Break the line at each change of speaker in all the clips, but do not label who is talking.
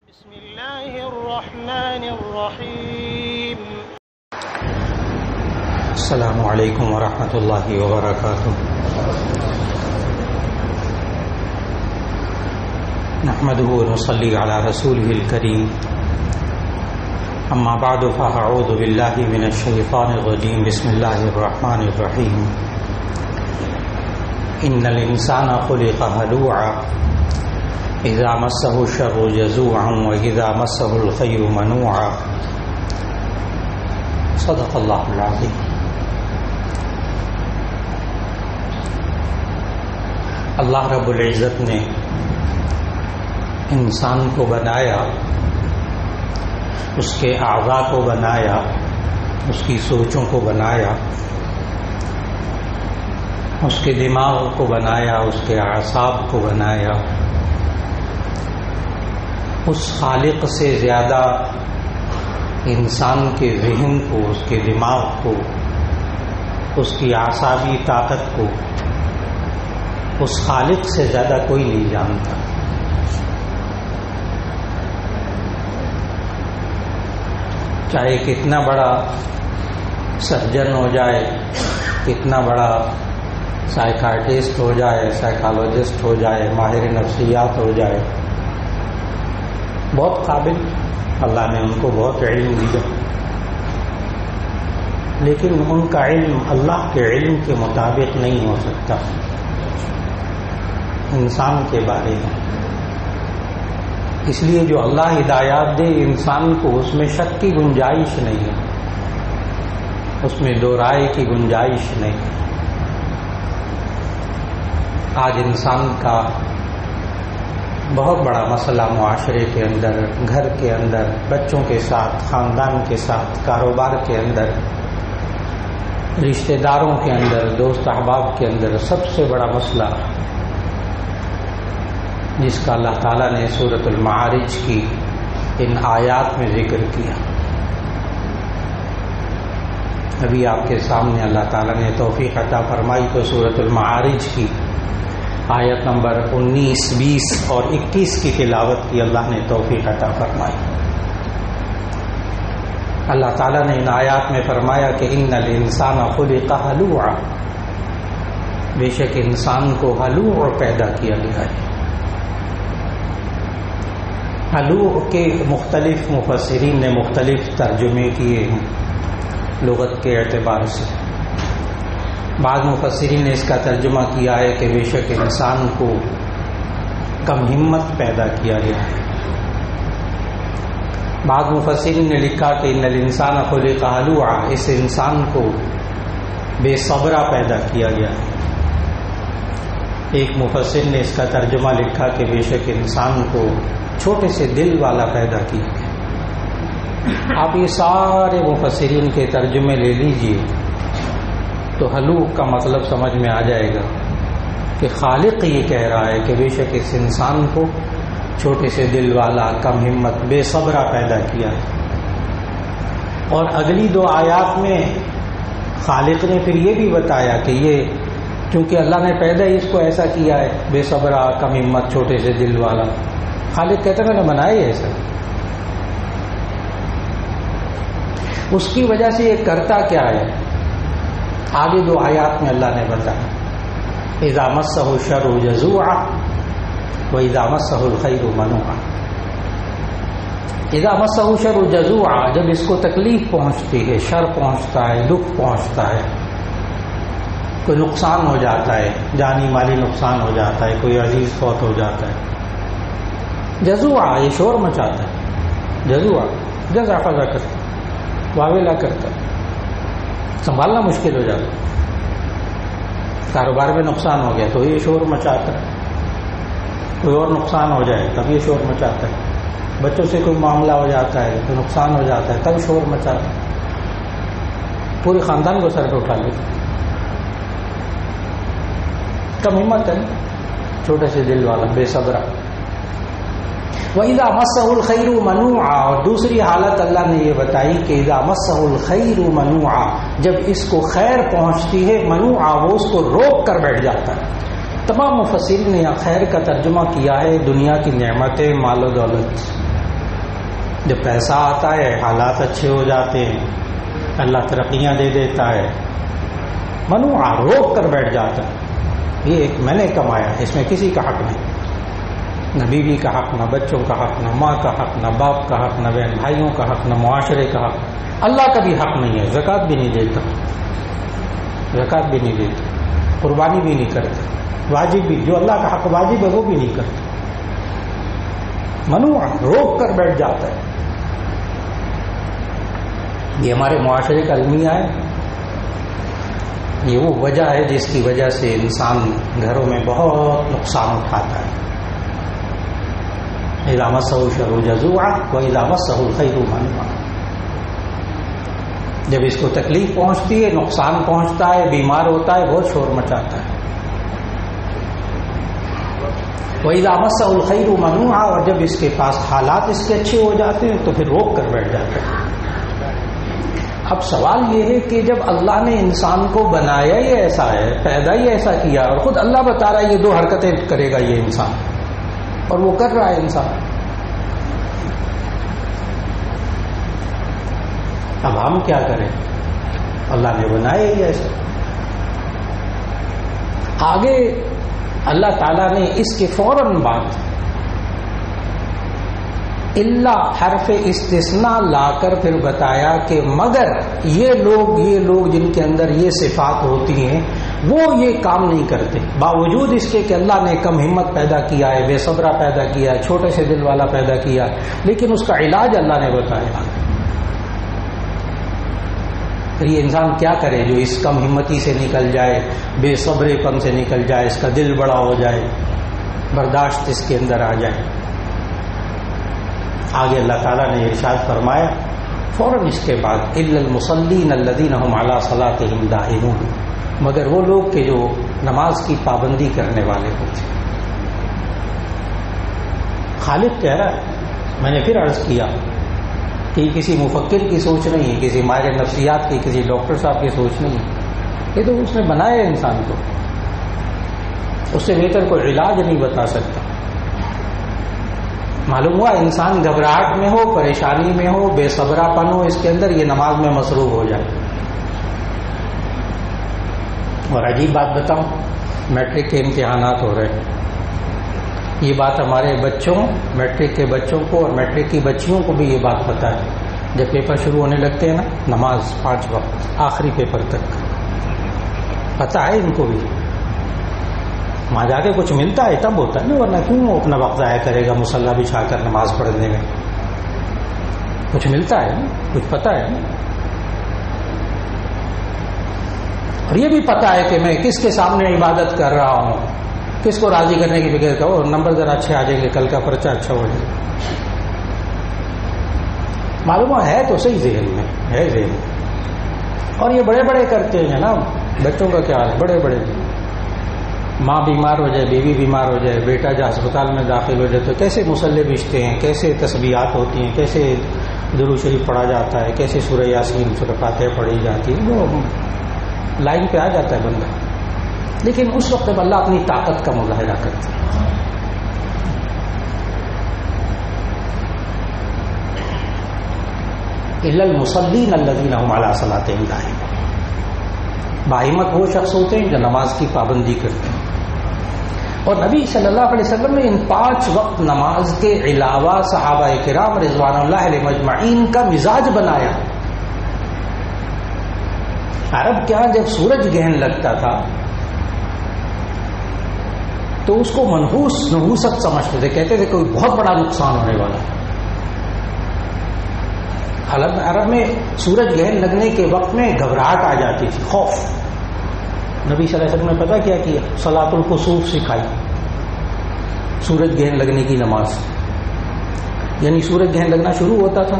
بسم اللہ الرحمن الرحیم.
السلام علیکم ورحمۃ اللہ وبرکاتہ. نحمده ونصلي على رسوله الكريم. اما بعد فاعوذ باللہ من الشیطان الرجیم. بسم اللہ الرحمن الرحیم. ان الانسان خلق هلوعا اذا مسه الشر جزوعا واذا مسه الخير منوعا. صدق اللہ العظیم. اللہ رب العزت نے انسان کو بنایا، اس کے اعضاء کو بنایا، اس کی سوچوں کو بنایا، اس کے دماغ کو بنایا، اس کے اعصاب کو بنایا. اس خالق سے زیادہ انسان کے ذہن کو، اس کے دماغ کو، اس کی اعصابی طاقت کو اس خالق سے زیادہ کوئی نہیں جانتا. چاہے کتنا بڑا سرجن ہو جائے، کتنا بڑا سائیکارٹسٹ ہو جائے، سائیکالوجسٹ ہو جائے، ماہر نفسیات ہو جائے، بہت قابل، اللہ نے ان کو بہت علم دیا، لیکن ان کا علم اللہ کے علم کے مطابق نہیں ہو سکتا انسان کے بارے میں. اس لیے جو اللہ ہدایات دے انسان کو، اس میں شک کی گنجائش نہیں ہے، اس میں دو رائے کی گنجائش نہیں ہے. آج انسان کا بہت بڑا مسئلہ معاشرے کے اندر، گھر کے اندر، بچوں کے ساتھ، خاندان کے ساتھ، کاروبار کے اندر، رشتہ داروں کے اندر، دوست احباب کے اندر سب سے بڑا مسئلہ جس کا اللہ تعالیٰ نے سورۃ المعارج کی ان آیات میں ذکر کیا. ابھی آپ کے سامنے اللہ تعالیٰ نے توفیق عطا فرمائی تو سورۃ المعارج کی آیت نمبر 19، 20 اور 21 کی تلاوت کی اللہ نے توفیق عطا فرمائی. اللہ تعالیٰ نے ان آیات میں فرمایا کہ ان الانسان خلق ہلوعا، بے شک انسان کو ہلوع پیدا کیا گیا ہے. ہلوع کے مختلف مفسرین نے مختلف ترجمے کیے ہیں لغت کے اعتبار سے. بعض مفسرین نے اس کا ترجمہ کیا ہے کہ بے شک انسان کو کم ہمت پیدا کیا گیا ہے. بعض مفسرین نے لکھا کہ ان الانسان خلق ہلوعا، اس انسان کو بے صبرا پیدا کیا گیا ہے. ایک مفسر نے اس کا ترجمہ لکھا کہ بے شک انسان کو چھوٹے سے دل والا پیدا کیا گیا. آپ یہ سارے مفسرین کے ترجمے لے لیجئے تو ہلوع کا مطلب سمجھ میں آ جائے گا کہ خالق یہ کہہ رہا ہے کہ بے شک اس انسان کو چھوٹے سے دل والا، کم ہمت، بے صبرا پیدا کیا ہے. اور اگلی دو آیات میں خالق نے پھر یہ بھی بتایا کہ یہ کیونکہ اللہ نے پیدا ہی اس کو ایسا کیا ہے، بے صبرا، کم ہمت، چھوٹے سے دل والا. خالق کہتے ہیں میں نے بنایا ایسا، اس کی وجہ سے یہ کرتا کیا ہے آگے دو آیات میں اللہ نے بتایا. اذا مسہ الشر جزوعا واذا مسہ الخیر منوعا. اذا مسہ الشر جزوعا، جب اس کو تکلیف پہنچتی ہے، شر پہنچتا ہے، دکھ پہنچتا ہے، کوئی نقصان ہو جاتا ہے، جانی مالی نقصان ہو جاتا ہے، کوئی عزیز فوت ہو جاتا ہے، جزوعا یہ شور مچاتا ہے. جزوعا جزا فضا کرتا ہے، واویلا کرتا ہے، سنبھالنا مشکل ہو جاتا ہے. کاروبار میں نقصان ہو گیا تو یہ شور مچاتا ہے، کوئی اور نقصان ہو جائے تب یہ شور مچاتا ہے، بچوں سے کوئی معاملہ ہو جاتا ہے تو نقصان ہو جاتا ہے تب شور مچاتا ہے، پورے خاندان کو سر پہ اٹھا لیتا. کم ہمت ہے، چھوٹے سے دل والا، بے صبرا. وَإِذَا مَسَّهُ الْخَيْرُ مَنُوعًا، اور دوسری حالت اللہ نے یہ بتائی کہ اِذَا مَسَّهُ الْخَيْرُ مَنُوعًا، جب اس کو خیر پہنچتی ہے، منوعا وہ اس کو روک کر بیٹھ جاتا ہے. تمام مفسرین نے خیر کا ترجمہ کیا ہے دنیا کی نعمتیں، مال و دولت. جب پیسہ آتا ہے حالات اچھے ہو جاتے ہیں، اللہ ترقیاں دے دیتا ہے، منوعہ روک کر بیٹھ جاتا ہے، یہ ایک میں نے کمایا، اس میں کسی کا حق نہیں، نہ بیوی کا حق، نہ بچوں کا حق، نہ ماں کا حق، نہ باپ کا حق، نہ بہن بھائیوں کا حق، نہ معاشرے کا حق، اللہ کا بھی حق نہیں ہے، زکوٰۃ بھی نہیں دیتا، زکوٰۃ بھی نہیں دیتا، قربانی بھی نہیں کرتا، واجب بھی جو اللہ کا حق واجب ہے وہ بھی نہیں کرتا، منوعہ روک کر بیٹھ جاتا ہے۔ یہ ہمارے معاشرے کا المیہ ہے، یہ وہ وجہ ہے جس کی وجہ سے انسان گھروں میں بہت نقصان اٹھاتا ہے۔ اذا مسہ الشر جزوعا واذا مسہ الخیر منوعا، جب اس کو تکلیف پہنچتی ہے، نقصان پہنچتا ہے، بیمار ہوتا ہے، بہت شور مچاتا ہے۔ وَإِذَا مَسَّهُ الْخَيْرُ مَنُوعًا، اور جب اس کے پاس حالات اس کے اچھے ہو جاتے ہیں تو پھر روک کر بیٹھ جاتا ہے۔ اب سوال یہ ہے کہ جب اللہ نے انسان کو بنایا ہی ایسا ہے، پیدا ہی ایسا کیا، اور خود اللہ بتا رہا ہے یہ دو حرکتیں کرے گا یہ انسان، اور وہ کر رہا ہے انسان، اب ہم کیا کریں؟ اللہ نے بنایا ہی ایسا۔ آگے اللہ تعالیٰ نے اس کے فوراً بعد اللہ حرف استثناء لا کر پھر بتایا کہ مگر یہ لوگ جن کے اندر یہ صفات ہوتی ہیں وہ یہ کام نہیں کرتے، باوجود اس کے کہ اللہ نے کم ہمت پیدا کیا ہے، بے صبرہ پیدا کیا ہے، چھوٹے سے دل والا پیدا کیا ہے، لیکن اس کا علاج اللہ نے بتایا۔ پھر یہ انسان کیا کرے جو اس کم ہمتی سے نکل جائے، بے صبرے پن سے نکل جائے، اس کا دل بڑا ہو جائے، برداشت اس کے اندر آ جائے۔ آگے اللہ تعالیٰ نے ارشاد فرمایا فوراً اس کے بعد الا المصلین الذین هم علی صلاتهم دائمون، مگر وہ لوگ کہ جو نماز کی پابندی کرنے والے ہوتے۔ خالق کہہ رہا ہے، میں نے پھر عرض کیا کہ یہ کسی مفکر کی سوچ نہیں ہے، کسی ماہر نفسیات کی، کسی ڈاکٹر صاحب کی سوچ نہیں ہے، یہ تو اس نے بنایا ہے انسان کو، اس سے بہتر کوئی علاج نہیں بتا سکتا۔ معلوم ہوا انسان گھبراہٹ میں ہو، پریشانی میں ہو، بے صبرا پن ہو اس کے اندر، یہ نماز میں مصروف ہو جائے۔ اور عجیب بات بتاؤں، میٹرک کے امتحانات ہو رہے ہیں، یہ بات ہمارے بچوں، میٹرک کے بچوں کو اور میٹرک کی بچیوں کو بھی یہ بات پتہ ہے، جب پیپر شروع ہونے لگتے ہیں نا، نماز 5 وقت آخری پیپر تک پتہ ہے ان کو بھی، وہاں جا کے کچھ ملتا ہے تب ہوتا ہے نا، ورنہ کیوں اپنا وقت ضائع کرے گا مصلی بچھا کر نماز پڑھنے میں؟ کچھ ملتا ہے، کچھ پتہ ہے، اور یہ بھی پتہ ہے کہ میں کس کے سامنے عبادت کر رہا ہوں، کس کو راضی کرنے کی فکر کرو، اور نمبر ذرا اچھے آ جائیں گے، کل کا پرچہ اچھا ہو جائے گا۔ معلوم ہے تو صحیح ذہن میں ہے ذہن، اور یہ بڑے بڑے کرتے ہیں جناب، بچوں کا کیا حال ہے، بڑے بڑے، ماں بیمار ہو جائے، بیوی بیمار ہو جائے، بیٹا جو ہسپتال میں داخل ہو جائے تو کیسے مصلی بچھتے ہیں، کیسے تسبیحات ہوتی ہیں، کیسے درود شریف پڑھا جاتا ہے، کیسے سورہ یاسین سورہ فاتحہ پڑھی جاتی ہے، وہ لائن پہ آ جاتا ہے بندہ۔ لیکن اس وقت جب اللہ اپنی طاقت کا مظاہرہ کرتا ہے، الا المصلین الذین هم علی صلاتهم دائمون، باہمت وہ شخص ہوتے ہیں جو نماز کی پابندی کرتے ہیں۔ اور نبی صلی اللہ علیہ وسلم نے ان 5 وقت نماز کے علاوہ صحابہ کرام رضوان اللہ علیہ مجمعین کا مزاج بنایا۔ عرب کے ہاں جب سورج گہن لگتا تھا تو اس کو منحوس نحوست سمجھتے تھے، کہتے تھے کوئی بہت بڑا نقصان ہونے والا ہے۔ حالانکہ عرب میں سورج گہن لگنے کے وقت میں گھبراہٹ آ جاتی تھی، خوف۔ نبی صلی اللہ علیہ وسلم نے پتہ کیا کیا؟ صلاۃ الکسوف سکھائی، سورج گہن لگنے کی نماز، یعنی سورج گہن لگنا شروع ہوتا تھا،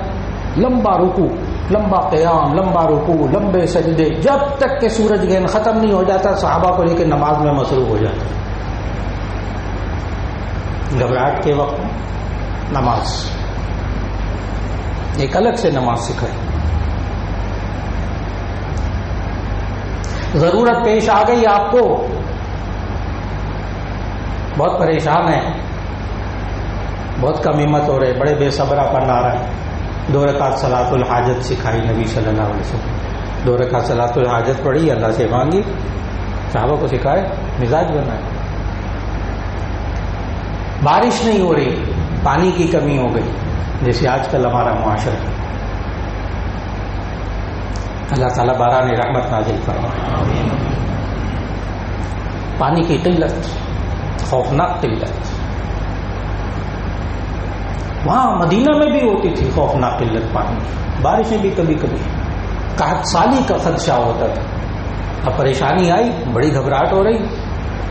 لمبا رکوع، لمبا قیام، لمبا رکوع، لمبے سجدے، جب تک کہ سورج گہن ختم نہیں ہو جاتا صحابہ کو لے کے نماز میں مصروف ہو جاتا۔ گھبراہٹ کے وقت نماز، ایک الگ سے نماز سکھائی۔ ضرورت پیش آ گئی آپ کو، بہت پریشان ہے، بہت کم ہمت ہو رہے، بڑے بے صبرا پن آ رہا ہے، 2 رکعت صلاۃ الحاجت سکھائی نبی صلی اللہ علیہ وسلم. 2 رکعت صلاۃ الحاجت پڑھی, اللہ سے مانگی, صحابہ کو سکھائے, مزاج بنائے. بارش نہیں ہو رہی, پانی کی کمی ہو گئی جیسے آج کل ہمارا معاشرہ, اللہ تعالیٰ باران رحمت نازل فرمائے. پانی کی قلت, خوفناک قلت, وہاں مدینہ میں بھی ہوتی تھی خوفناک قلت پانی, بارشیں بھی کبھی کبھی, قحط سالی کا خدشہ ہوتا تھا. اب پریشانی آئی, بڑی گھبراہٹ ہو رہی,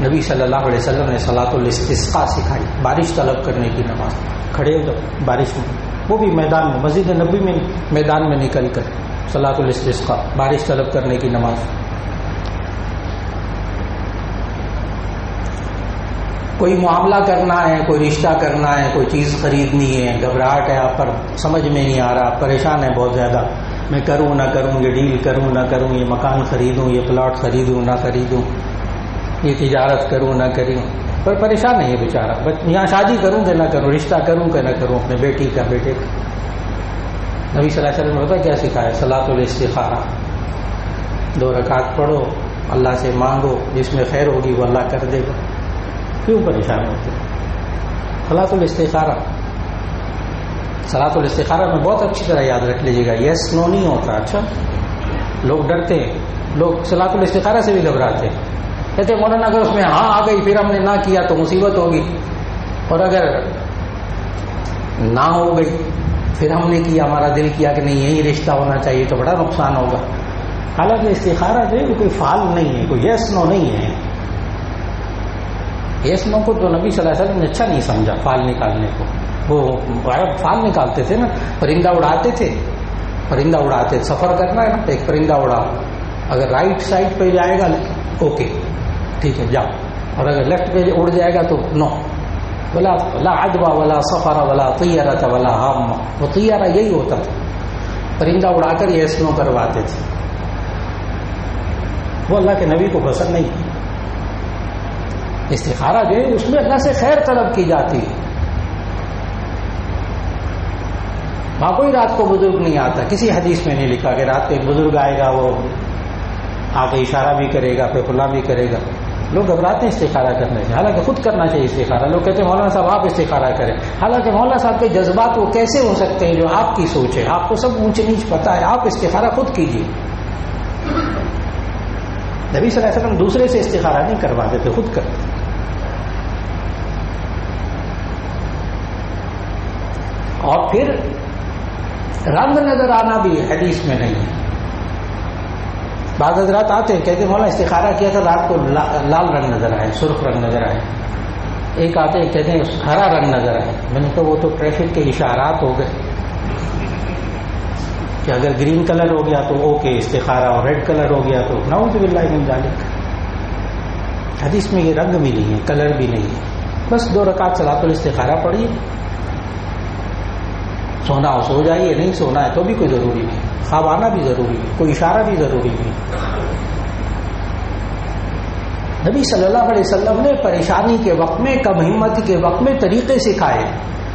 نبی صلی اللہ علیہ وسلم نے صلاۃ الاستسقاء سکھائی, بارش طلب کرنے کی نماز. کھڑے ہو جب بارش میں, وہ بھی میدان میں, مسجد نبی میں میدان میں نکل کر صلاۃ الاستسقاء, بارش طلب کرنے کی نماز. کوئی معاملہ کرنا ہے, کوئی رشتہ کرنا ہے, کوئی چیز خریدنی ہے, گھبراہٹ ہے آپ پر, سمجھ میں نہیں آ رہا, پریشان ہے بہت زیادہ, میں کروں نہ کروں, یہ ڈیل کروں نہ کروں, یہ مکان خریدوں, یہ پلاٹ خریدوں نہ خریدوں, یہ تجارت کروں نہ کروں, پر پریشان ہے یہ بیچارہ. یہاں شادی کروں کہ نہ کروں, رشتہ کروں کہ نہ کروں اپنے بیٹی کا, بیٹے کا. نبی صلی اللہ علیہ وسلم نے پتہ کیا سکھایا؟ صلاۃ الاستخارہ. 2 رکعت پڑھو, اللہ سے مانگو, جس میں خیر ہوگی وہ اللہ کر دے گا. کیوں پریشان ہوتے؟ صلاۃ الاستخارہ. صلاۃ الاستخارہ میں بہت اچھی طرح یاد رکھ لیجیے گا, یس نو نہیں ہوتا. اچھا, لوگ ڈرتے ہیں, لوگ صلاۃ الاستخارہ سے بھی گھبراتے ہیں, کہتے ہیں مولانا اگر اس میں ہاں آ گئی پھر ہم نے نہ کیا تو مصیبت ہوگی, اور اگر نہ ہو گئی پھر ہم نے کیا, ہمارا دل کیا کہ نہیں یہی رشتہ ہونا چاہیے تو بڑا نقصان ہوگا. حالانکہ استخارہ جو ہے کوئی فعال نہیں ہے, کوئی یس نو نہیں ہے. یس نو کو تو نبی صلی اللہ علیہ وسلم نے اچھا نہیں سمجھا فعال نکالنے کو. وہ فعال نکالتے تھے نا, پرندہ اڑاتے تھے, پرندہ اڑاتے, سفر کرنا ہے نا تو ایک پرندہ اڑا, اگر رائٹ سائڈ پہ جائے گا اوکے ٹھیک ہے جاؤ, اور اگر لیفٹ پہ اڑ جائے گا تو نو. ولا لا عدوى ولا سفر ولا طیرة ولا ہام. وہ طیارہ یہی ہوتا تھا, پرندہ اڑا کر یہ اسنو کرواتے تھے. وہ اللہ کے نبی کو پسند نہیں. استخارہ جو ہے اس میں اللہ سے خیر طلب کی جاتی ہے. وہاں کوئی رات کو بزرگ نہیں آتا, کسی حدیث میں نہیں لکھا کہ رات کو ایک بزرگ آئے گا, وہ آ کے اشارہ بھی کرے گا, پھر کھلا بھی کرے گا. لوگ گھبراتے ہیں استخارہ کرنے سے, حالانکہ خود کرنا چاہیے استخارہ. لوگ کہتے ہیں مولانا صاحب آپ استخارہ کریں, حالانکہ مولانا صاحب کے جذبات وہ کیسے ہو سکتے ہیں جو آپ کی سوچ ہے, آپ کو سب اونچ نیچ پتا ہے, آپ استخارہ خود کیجیے. نبی صلی اللہ علیہ وسلم دوسرے سے استخارہ نہیں کرواتے تھے, خود کرتے تھے. اور پھر رنگ نظر آنا بھی حدیث میں نہیں ہے. بعض حضرات آتے ہیں کہتے ہیں مولانا استخارہ کیا تھا رات کو لال رنگ نظر آئے, سرخ رنگ نظر آئے. ایک آتے ہیں کہتے ہیں ہرا رنگ نظر آئے. میں نے کہا وہ تو ٹریفک کے اشارات ہو گئے کہ اگر گرین کلر ہو گیا تو اوکے استخارہ, اور ریڈ کلر ہو گیا تو نعوذ باللہ من ذالک. حدیث میں یہ رنگ بھی نہیں ہے, کلر بھی نہیں ہے. بس 2 رکعت صلاۃ الاستخارہ پڑھیے, سونا ہو سو جائیے, نہیں سونا ہے تو بھی کوئی ضروری نہیں, خواب آنا بھی ضروری ہے, کوئی اشارہ بھی ضروری نہیں. نبی صلی اللہ علیہ وسلم نے پریشانی کے وقت میں, کم ہمتی کے وقت میں طریقے سکھائے.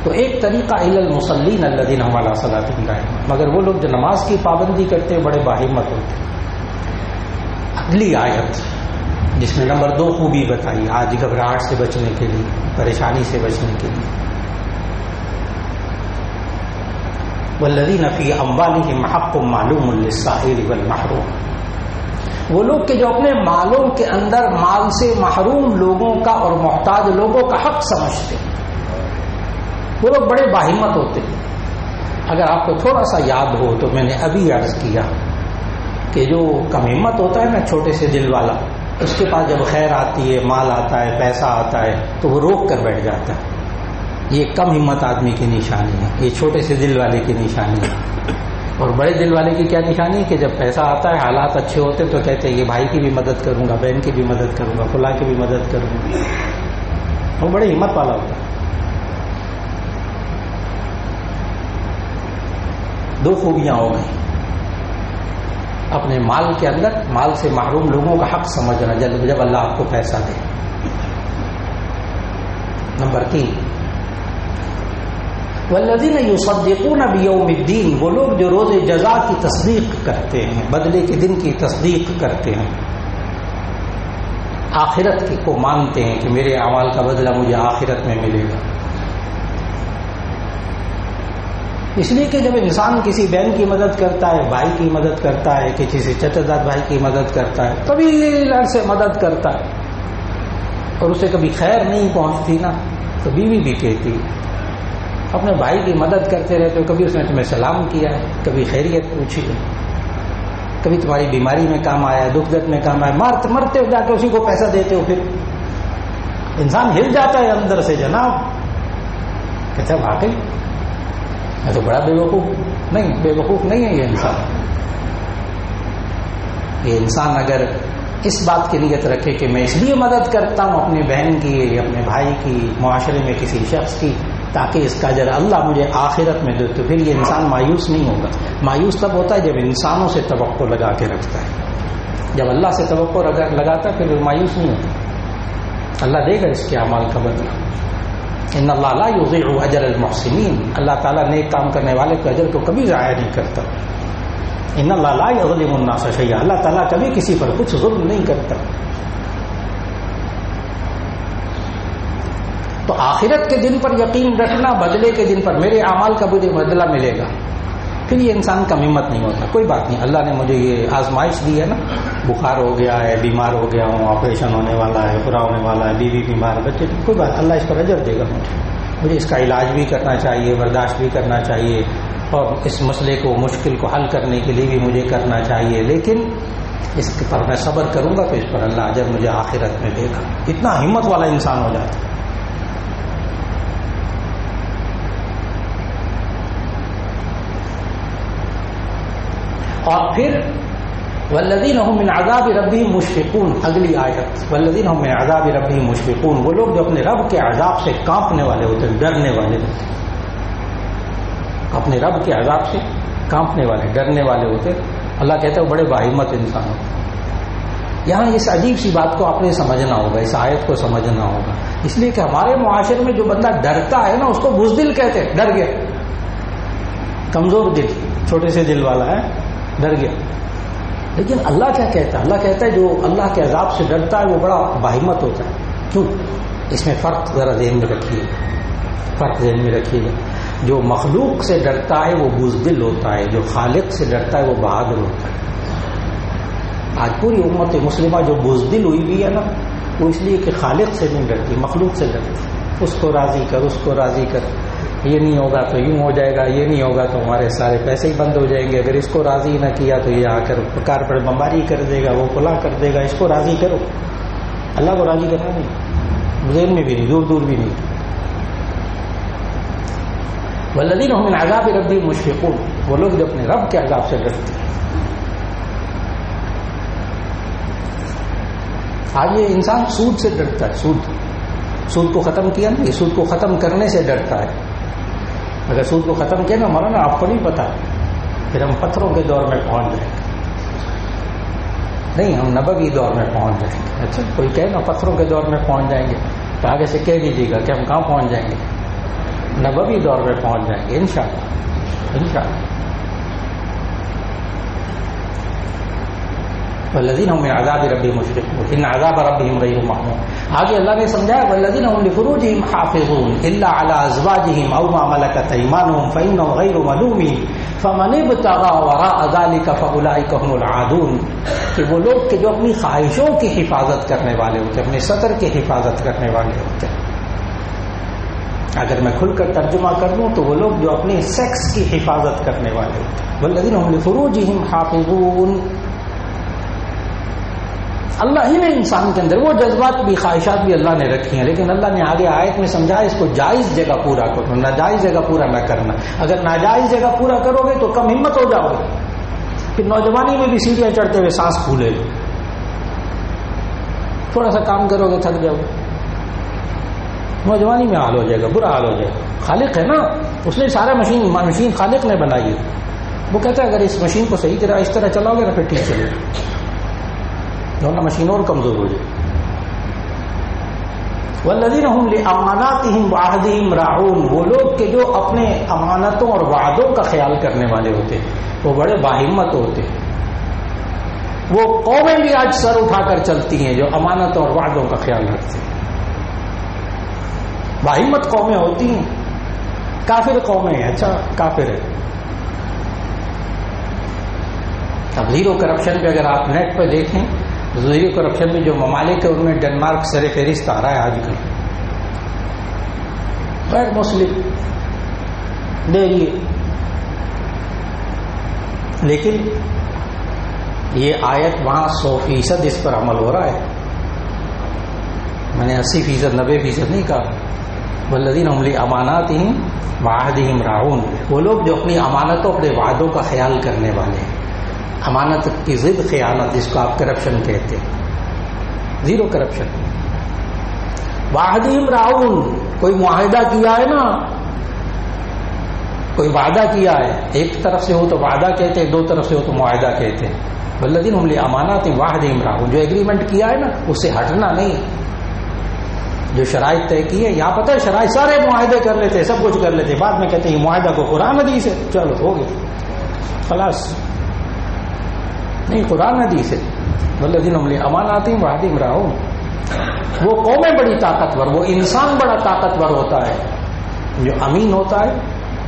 تو ایک طریقہ الی المصلین الذین هم علی صلاتهم دائمون, مگر وہ لوگ جو نماز کی پابندی کرتے ہیں بڑے باہمت ہوتے ہیں. اگلی آیت جس میں نمبر 2 خوبی بتائی, آج گھبراہٹ سے بچنے کے لیے, پریشانی سے بچنے کے لیے. والذین فی اموالہم حق معلوم للسائل والمحروم. وہ لوگ کہ جو اپنے مالوں کے اندر مال سے محروم لوگوں کا اور محتاج لوگوں کا حق سمجھتے, وہ لوگ بڑے باہمت ہوتے ہیں. اگر آپ کو تھوڑا سا یاد ہو تو میں نے ابھی عرض کیا کہ جو کم ہمت ہوتا ہے نا, چھوٹے سے دل والا, اس کے پاس جب خیر آتی ہے, مال آتا ہے, پیسہ آتا ہے تو وہ روک کر بیٹھ جاتا ہے. یہ کم ہمت آدمی کی نشانی ہے, یہ چھوٹے سے دل والے کی نشانی ہے. اور بڑے دل والے کی کیا نشانی ہے کہ جب پیسہ آتا ہے, حالات اچھے ہوتے تو کہتے ہیں یہ بھائی کی بھی مدد کروں گا, بہن کی بھی مدد کروں گا, فلاں کی بھی مدد کروں گا. وہ بڑے ہمت والا ہوتا ہے. 2 خوبیاں ہو گئی. اپنے مال کے اندر مال سے محروم لوگوں کا حق سمجھنا جب اللہ آپ کو پیسہ دے. نمبر 3 والذین یصدقون بیوم الدین، وہ لوگ جو روز جزا کی تصدیق کرتے ہیں، بدلے کے دن کی تصدیق کرتے ہیں، آخرت کو مانتے ہیں کہ میرے اعمال کا بدلہ مجھے آخرت میں ملے گا۔ اس لیے کہ جب انسان کسی بہن کی مدد کرتا ہے، بھائی کی مدد کرتا ہے، کسی چچا زاد بھائی کی مدد کرتا ہے، طویل عرصے مدد کرتا ہے اور اسے کبھی خیر نہیں پہنچتی نا، تو بیوی بھی کہتی اپنے بھائی کی مدد کرتے رہتے ہو، کبھی اس نے تمہیں سلام کیا ہے، کبھی خیریت پوچھی ہے، کبھی تمہاری بیماری میں کام آیا ہے، دکھ درد میں کام آیا، مرتے ہو جا کے اسی کو پیسہ دیتے ہو، پھر انسان ہل جاتا ہے اندر سے جناب، کہتا ہے واقعی میں تو بڑا بے وقوف نہیں ہے یہ انسان۔ یہ انسان اگر اس بات کی نیت رکھے کہ میں اس لیے مدد کرتا ہوں اپنی بہن کی، اپنے بھائی کی، معاشرے میں کسی شخص کی، تاکہ اس کا اجر اللہ مجھے آخرت میں دے، تو پھر یہ انسان مایوس نہیں ہوگا۔ مایوس تب ہوتا ہے جب انسانوں سے توقع لگا کے رکھتا ہے، جب اللہ سے توقع لگاتا ہے پھر مایوس نہیں ہوتا، اللہ دے گا اس کے اعمال کا بدلہ۔ ان اللہ لا یضیع اجر المحسنین، اللہ تعالیٰ نیک کام کرنے والے کے اجر کو کبھی ضائع نہیں کرتا۔ ان اللہ لا یظلم الناس شیئا، اللہ تعالیٰ کبھی کسی پر کچھ ظلم نہیں کرتا۔ تو آخرت کے دن پر یقین رکھنا، بدلے کے دن پر میرے اعمال کا مجھے بدلہ ملے گا، پھر یہ انسان کا ہمت نہیں ہوتا، کوئی بات نہیں، اللہ نے مجھے یہ آزمائش دی ہے نا، بخار ہو گیا ہے، بیمار ہو گیا ہوں، آپریشن ہونے والا ہے، برا ہونے والا ہے، بیوی بیمار، بچے، کوئی بات، اللہ اس پر اجر دے گا مجھے اس کا علاج بھی کرنا چاہیے، برداشت بھی کرنا چاہیے، اور اس مسئلے کو، مشکل کو حل کرنے کے لیے بھی مجھے کرنا چاہیے، لیکن اس پر میں صبر کروں گا تو اس پر اللہ اجر مجھے آخرت میں دے گا۔ اتنا ہمت والا انسان ہو جاتا ہے۔ اور پھر والذین هم من عذاب ربهم مشفقون، اگلی آیت، والذین هم من عذاب ربهم مشفقون، وہ لوگ جو اپنے رب کے عذاب سے کانپنے والے ہوتے ہیں، ڈرنے والے ہوتے ہیں، اپنے رب کے عذاب سے کانپنے والے، ڈرنے والے ہوتے ہیں۔ اللہ کہتا ہے وہ بڑے باہمت انسان ہوتے ہیں۔ یہاں اس عجیب سی بات کو آپ نے سمجھنا ہوگا، اس آیت کو سمجھنا ہوگا، اس لیے کہ ہمارے معاشرے میں جو بندہ ڈرتا ہے نا اس کو بزدل کہتے ہیں، ڈر گیا، کمزور دل، چھوٹے سے دل والا ہے، ڈر گیا۔ لیکن اللہ کیا کہتا ہے؟ اللہ کہتا ہے جو اللہ کے عذاب سے ڈرتا ہے وہ بڑا باہمت ہوتا ہے۔ کیوں؟ اس میں فرق ذرا ذہن میں رکھیے، فرق ذہن میں رکھیے گا۔ جو مخلوق سے ڈرتا ہے وہ بزدل ہوتا ہے، جو خالق سے ڈرتا ہے وہ بہادر ہوتا ہے۔ آج پوری امت مسلمہ جو بزدل ہوئی بھی ہے نا، وہ اس لیے کہ خالق سے نہیں ڈرتی، مخلوق سے ڈرتی، اس کو راضی کر، اس کو راضی کر، یہ نہیں ہوگا تو یوں ہو جائے گا، یہ نہیں ہوگا تو ہمارے سارے پیسے ہی بند ہو جائیں گے، اگر اس کو راضی نہ کیا تو یہ آ کر کار پر بمباری کر دے گا، وہ کھلا کر دے گا، اس کو راضی کرو۔ اللہ کو راضی کرنا نہیں، ذہن میں بھی نہیں، دور دور بھی نہیں۔ والذین هم من عذاب ربهم مشفقون، وہ لوگ جو اپنے رب کے عذاب سے ڈرتے ہیں۔ آج یہ انسان سود سے ڈرتا ہے، سود کو ختم کیا نا، یہ سود کو ختم کرنے سے ڈرتا ہے۔ اگر سود کو ختم کیا نا مولانا، آپ کو نہیں پتا، پھر ہم پتھروں کے دور میں پہنچ جائیں گے، نہیں ہم نبوی دور میں پہنچ جائیں گے۔ اچھا کوئی کہے نا پتھروں کے دور میں پہنچ جائیں گے، تو آگے سے کہہ دیجیے گا کہ ہم کہاں پہنچ جائیں گے، نبوی دور میں پہنچ جائیں گے انشاءاللہ، انشاءاللہ۔ والذین هم من عذاب ربهم مشفقون ان عذاب ربهم غیر مأمون۔ آگے اللہ نے سمجھایا والذین هم لفروجهم حافظون الا على ازواجهم او ما ملكت ايمانهم فانهم غیر ملومین فمن ابتغى وراء ذلك فاولئک هم العادون، کہ وہ لوگ کہ جو اپنی خواہشوں کی حفاظت کرنے والے ہوتے ہیں، اپنے سطر کی حفاظت کرنے والے ہوتے ہیں۔ اگر میں کھل کر ترجمہ کر دوں تو وہ لوگ جو اپنی سیکس کی حفاظت کرنے والے ہوتے ہیں۔ والذین هم لفروجهم حافظون، اللہ ہی نے انسان کے اندر وہ جذبات بھی، خواہشات بھی اللہ نے رکھی ہیں، لیکن اللہ نے آگے آیت میں سمجھا اس کو جائز جگہ پورا کرو، ناجائز جگہ پورا نہ کرنا۔ اگر ناجائز جگہ پورا کرو گے تو کم ہمت ہو جاؤ گے، پھر نوجوانی میں بھی سیڑھیاں چڑھتے ہوئے سانس پھولے گا، تھوڑا سا کام کرو گے تھک جاؤ گے، نوجوانی میں حال ہو جائے گا، برا حال ہو جائے گا۔ خالق ہے نا، اس نے سارا مشین خالق نے بنائی ہے، وہ کہتا ہے اگر اس مشین کو صحیح طرح اس طرح چلاؤ گے نا پھر ٹھیک چلے گا، ورنہ مشین اور کمزور ہو جائے۔ والذین هم لاماناتهم وعهدهم راعون، وہ لوگ کہ جو اپنے امانتوں اور وعدوں کا خیال کرنے والے ہوتے، وہ بڑے باہمت ہوتے. وہ قومیں بھی آج سر اٹھا کر چلتی ہیں جو امانتوں اور وعدوں کا خیال رکھتے ہیں. باہمت قومیں ہوتی ہیں. کافر قومیں ہیں، اچھا کافر ہے. اب زیرو کرپشن پہ اگر آپ نیٹ پہ دیکھیں، زیرو کرپشن میں جو ممالک ہیں ان میں ڈنمارک سر فہرست آ رہا ہے آج کل. غیر مسلم دے لیے، لیکن یہ آیت وہاں 100% اس پر عمل ہو رہا ہے. میں نے 80%، 90% نہیں کہا. والذین هم لاماناتهم وعهدهم راعون، وہ لوگ جو اپنی امانتوں اپنے وعدوں کا خیال کرنے والے ہیں. امانت کی ضد خیانت، جس کو آپ کرپشن کہتے ہیں، زیرو کرپشن. وعدہم راعون، کوئی معاہدہ کیا ہے نا، کوئی وعدہ کیا ہے، ایک طرف سے ہو تو وعدہ کہتے ہیں، دو طرف سے ہو تو معاہدہ کہتے ہیں. والذین هم لاماناتہم وعہدہم راعون، جو ایگریمنٹ کیا ہے نا اس سے ہٹنا نہیں. جو شرائط طے کی ہے، یہاں پتہ ہے شرائط سارے معاہدے کر لیتے، سب کچھ کر لیتے، بعد میں کہتے ہیں یہ معاہدہ کو قرآن حدیث ہے، چلو ہو گیا خلاص. نہیں، قرآن حدیث ہے. والذین هم لاماناتہم وعہدہم راعون. وہ قومیں بڑی طاقتور، وہ انسان بڑا طاقتور ہوتا ہے جو امین ہوتا ہے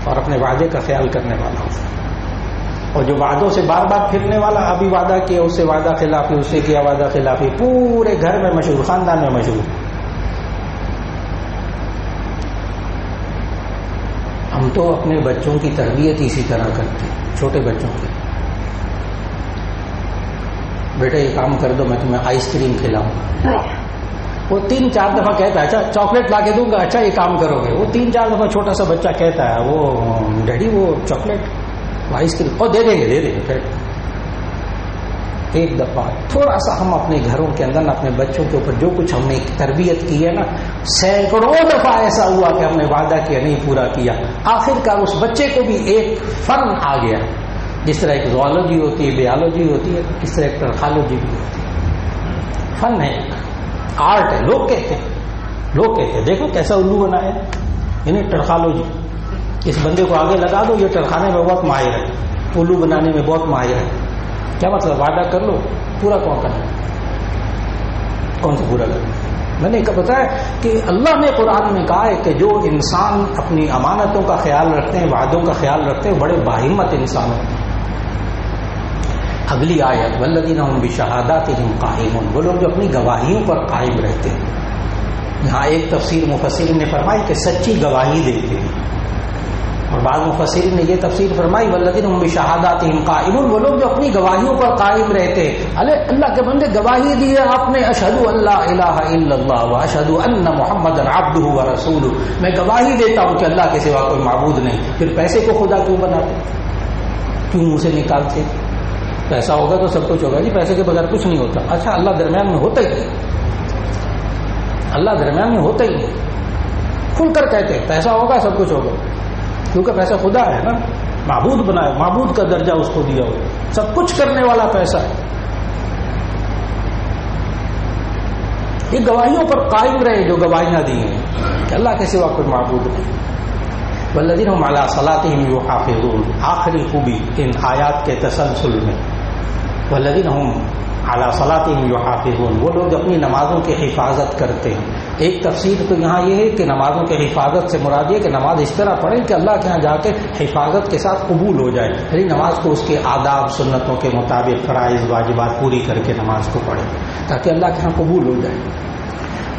اور اپنے وعدے کا خیال کرنے والا ہوتا ہے. اور جو وعدوں سے بار بار پھرنے والا، ابھی وعدہ کیا اس سے وعدہ خلافی، اس سے کیا وعدہ خلافی، پورے گھر میں مشہور، خاندان میں مشہور. ہم تو اپنے بچوں کی تربیت اسی طرح کرتے ہیں، چھوٹے بچوں کی. بیٹا یہ کام کر دو، میں تمہیں آئس کریم کھلاؤں. وہ 3-4 دفعہ کہتا ہے اچھا چاکلیٹ لا کے دوں گا، اچھا یہ کام کرو گے. وہ 3-4 دفعہ چھوٹا سا بچہ کہتا ہے وہ ڈیڈی وہ چاکلیٹ آئس کریم، اور دے دیں گے. ایک دفعہ تھوڑا سا ہم اپنے گھروں کے اندر اپنے بچوں کے اوپر جو کچھ ہم نے تربیت کی ہے نا، سینکڑوں دفعہ ایسا ہوا کہ ہم نے وعدہ کیا نہیں پورا کیا. آخرکار اس بچے کو بھی ایک فن آ گیا. جس طرح ایک زوالوجی ہوتی ہے، بیالوجی ہوتی ہے، اس طرح ایک ٹرخالوجی بھی ہوتی ہے. فن ہے، آرٹ ہے. لوگ کہتے ہیں دیکھو کیسا الو بنایا، یعنی ٹرخالوجی. اس بندے کو آگے لگا دو، یہ ٹرخانے میں بہت ماہر ہے، الو بنانے میں بہت ماہر ہے. کیا مطلب؟ وعدہ کر لو، پورا کون کرنا، کون سا پورا کرنا. میں نے بتایا کہ اللہ نے قرآن میں کہا ہے کہ جو انسان اپنی امانتوں کا خیال رکھتے ہیں، وعدوں کا خیال رکھتے ہیں، بڑے باہمت انسان ہوتے ہیں. اگلی آیت والذین هم بشہاداتہم قائمون، وہ لوگ جو اپنی گواہیوں پر قائم رہتے ہیں. یہاں ایک تفسیر مفسرین نے فرمائی کہ سچی گواہی دیتے ہیں، اور بعض مفسرین نے یہ تفسیر فرمائی والذین هم بشہاداتہم قائمون، وہ لوگ جو اپنی گواہیوں پر قائم رہتے ہیں. اللہ کے بندے گواہی دی ہے آپ نے، اشہد ان لا الہ الا اللہ واشہد ان محمدا عبدہ ورسولہ، میں گواہی دیتا ہوں کہ اللہ کے سوا کوئی معبود نہیں. پھر پیسے کو خدا کیوں بناتے، کیوں منہ سے نکالتے؟ پیسہ ہوگا تو سب کچھ ہوگا. جی پیسے کے بغیر کچھ نہیں ہوتا. اچھا اللہ درمیان میں ہوتا ہی نہیں، اللہ درمیان میں ہوتا ہی نہیں. کھل کر کہتے ہیں پیسہ ہوگا سب کچھ ہوگا، کیونکہ پیسہ خدا ہے نا، معبود بنایا، معبود کا درجہ اس کو دیا ہو، سب کچھ کرنے والا پیسہ ہے. یہ گواہیوں پر قائم رہے جو گواہیاں دی ہیں کہ اللہ کے سوا کوئی معبود نہیں. والذین هم علی صلاتہم یحافظون، آخری خوبی ان آیات کے تسلسل میں، والذین هم علی صلاتہم یحافظون، وہ لوگ اپنی نمازوں کی حفاظت کرتے ہیں. ایک تفسیر تو یہاں یہ ہے کہ نمازوں کی حفاظت سے مراد یہ کہ نماز اس طرح پڑھیں کہ اللہ کے ہاں جا کے حفاظت کے ساتھ قبول ہو جائے، یعنی نماز کو اس کے آداب سنتوں کے مطابق فرائض واجبات پوری کر کے نماز کو پڑھیں تاکہ اللہ کے ہاں قبول ہو جائے.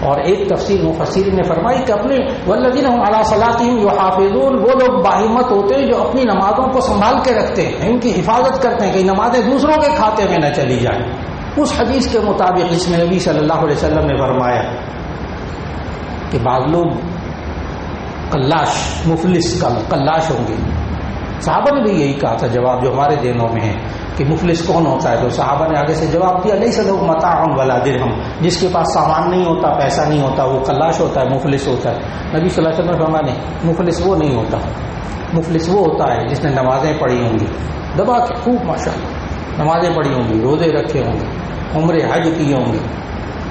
اور ایک تفسیر مفسرین نے فرمائی کہ اپنے والذین هم علی صلاتہم یحافظون، وہ لوگ باہمت ہوتے ہیں جو اپنی نمازوں کو سنبھال کے رکھتے ہیں، ان کی حفاظت کرتے ہیں کہ نمازیں دوسروں کے کھاتے میں نہ چلی جائیں. اس حدیث کے مطابق جس میں نبی صلی اللہ علیہ وسلم نے فرمایا کہ بعض لوگ قلاش، مفلس قلاش ہوں گے. صحابہ نے بھی یہی کہا تھا جواب جو ہمارے دینوں میں ہے کہ مفلس کون ہوتا ہے، تو صحابہ نے آگے سے جواب دیا لیس لہ متاع ولا درہم، جس کے پاس سامان نہیں ہوتا، پیسہ نہیں ہوتا، وہ قلاش ہوتا ہے، مفلس ہوتا ہے. نبی صلی اللہ علیہ وسلم نے فرمایا نہیں، مفلس وہ نہیں ہوتا، مفلس وہ ہوتا ہے جس نے نمازیں پڑھی ہوں گی دبا کے خوب، ماشاءاللہ نمازیں پڑھی ہوں گی، روزے رکھے ہوں گے، عمرے حج کیے ہوں گے،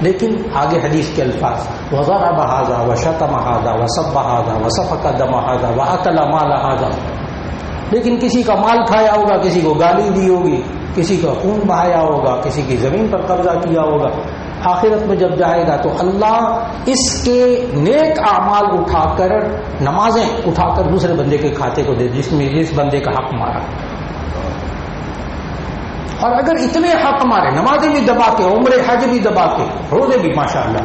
لیکن آگے حدیث کے الفاظ وضرب هذا وشتم هذا وسب هذا وسفك دم هذا واكل مال هذا، لیکن کسی کا مال کھایا ہوگا، کسی کو گالی دی ہوگی، کسی کا خون بہایا ہوگا، کسی کی زمین پر قبضہ کیا ہوگا، آخرت میں جب جائے گا تو اللہ اس کے نیک اعمال اٹھا کر، نمازیں اٹھا کر دوسرے بندے کے کھاتے کو دے جس میں جس بندے کا حق مارا. اور اگر اتنے حق مارے، نمازیں بھی دبا کے، عمرے حج بھی دبا کے، روزے بھی ماشاءاللہ،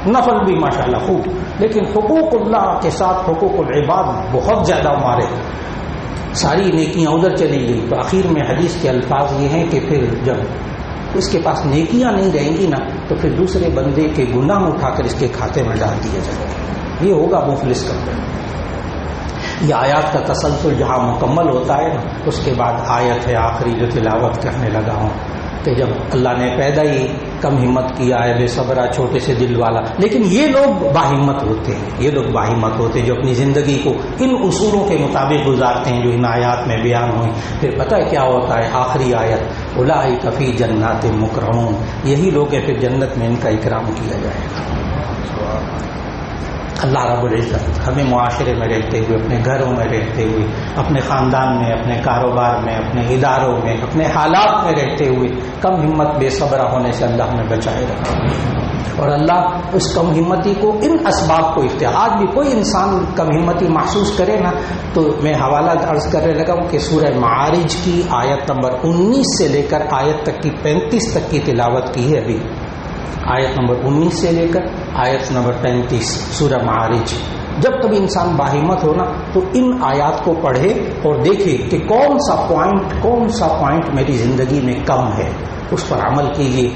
نفل بھی ماشاءاللہ خوب، لیکن حقوق اللہ کے ساتھ حقوق العباد بہت زیادہ مارے، ساری نیکیاں ادھر چلی گئی، تو آخر میں حدیث کے الفاظ یہ ہیں کہ پھر جب اس کے پاس نیکیاں نہیں رہیں گی نا تو پھر دوسرے بندے کے گناہ اٹھا کر اس کے کھاتے میں ڈال دیا جائے گا. یہ ہوگا مفلس کا دن. یہ آیات کا تسلسل جہاں مکمل ہوتا ہے نا، اس کے بعد آیت ہے آخری جو تلاوت کرنے لگا ہوں کہ جب اللہ نے پیدا ہی کم ہمت کیا ہے، بے صبرا، چھوٹے سے دل والا، لیکن یہ لوگ باہمت ہوتے ہیں، یہ لوگ باہمت ہوتے ہیں جو اپنی زندگی کو ان اصولوں کے مطابق گزارتے ہیں جو ان آیات میں بیان ہوئی. پھر پتہ ہے کیا ہوتا ہے آخری آیت اولئک فی جنات مکرمون، یہی لوگ ہیں پھر جنت میں ان کا اکرام کیا جائے گا. اللہ رب العزت ہمیں معاشرے میں رہتے ہوئے، اپنے گھروں میں رہتے ہوئے، اپنے خاندان میں، اپنے کاروبار میں، اپنے اداروں میں، اپنے حالات میں رہتے ہوئے کم ہمت بے صبرہ ہونے سے اللہ ہمیں بچائے رکھا. اور اللہ اس کم ہمتی کو ان اسباب کو اختیار، آج بھی کوئی انسان کم ہمتی محسوس کرے نا تو میں حوالہ عرض کرنے لگا ہوں کہ سورہ معارج کی آیت نمبر 19 سے لے کر آیت تک کی 35 تک کی تلاوت کی ہے ابھی. آیت نمبر 19 سے لے کر آیت نمبر 35 سورہ معارج. جب کبھی انسان باہمت ہونا تو ان آیات کو پڑھے اور دیکھے کہ کون سا پوائنٹ میری زندگی میں کم ہے، اس پر عمل کیجیے.